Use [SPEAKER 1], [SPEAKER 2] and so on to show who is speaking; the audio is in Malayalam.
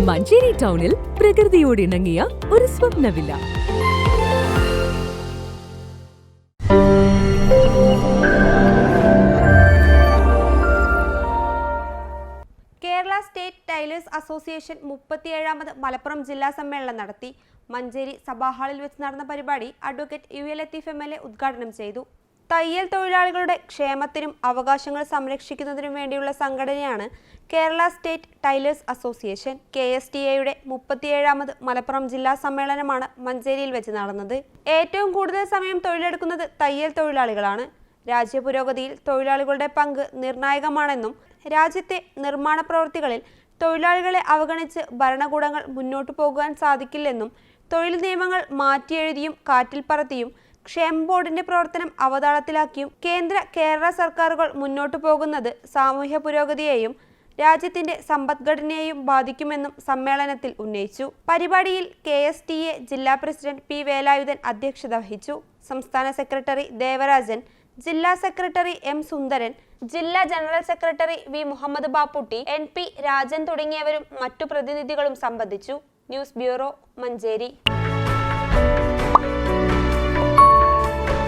[SPEAKER 1] മഞ്ചേരി ടൗണിൽ പ്രകൃതിയോട് ഇണങ്ങിയ ഒരു സ്വപ്ന villa.
[SPEAKER 2] Kerala state tailors association 37ാമത് മലപ്പുറം ജില്ലാ സമ്മേളനം നടത്തി. മഞ്ചേരി സഭാ ഹാളിൽ വെച്ച് നടന്ന പരിപാടി അഡ്വക്കേറ്റ് UA ലത്തീഫ് MLA ഉദ്ഘാടനം ചെയ്തു. തയ്യൽ തൊഴിലാളികളുടെ ക്ഷേമത്തിനും അവകാശങ്ങൾ സംരക്ഷിക്കുന്നതിനും വേണ്ടിയുള്ള സംഘടനയാണ് കേരള സ്റ്റേറ്റ് ടൈലേഴ്സ് അസോസിയേഷൻ. KSTA-യുടെ 37ാമത് മലപ്പുറം ജില്ലാ സമ്മേളനമാണ് മഞ്ചേരിയിൽ വെച്ച് നടന്നത്. ഏറ്റവും കൂടുതൽ സമയം തൊഴിലെടുക്കുന്നത് തയ്യൽ തൊഴിലാളികളാണ്. രാജ്യപുരോഗതിയിൽ തൊഴിലാളികളുടെ പങ്ക് നിർണായകമാണെന്നും രാജ്യത്തെ നിർമ്മാണ പ്രവൃത്തികളിൽ തൊഴിലാളികളെ അവഗണിച്ച് ഭരണകൂടങ്ങൾ മുന്നോട്ടു പോകുവാൻ സാധിക്കില്ലെന്നും തൊഴിൽ നിയമങ്ങൾ മാറ്റിയെഴുതിയും കാറ്റിൽ പറത്തിയും ക്ഷേമ ബോർഡിന്റെ പ്രവർത്തനം അവതാളത്തിലാക്കിയും കേരള സർക്കാരുകൾ മുന്നോട്ടു പോകുന്നത് സാമൂഹ്യ പുരോഗതിയെയും രാജ്യത്തിന്റെ സമ്പദ്ഘടനയെയും ബാധിക്കുമെന്നും സമ്മേളനത്തിൽ ഉന്നയിച്ചു. പരിപാടിയിൽ KSTA ജില്ലാ പ്രസിഡന്റ് P. വേലായുധൻ അധ്യക്ഷത വഹിച്ചു. സംസ്ഥാന സെക്രട്ടറി ദേവരാജൻ, ജില്ലാ സെക്രട്ടറി M. സുന്ദരൻ, ജില്ലാ general secretary V. Muhammad Bapputty, NP Rajan തുടങ്ങിയവരും മറ്റു പ്രതിനിധികളും സംബന്ധിച്ചു. News bureau, Manjeri.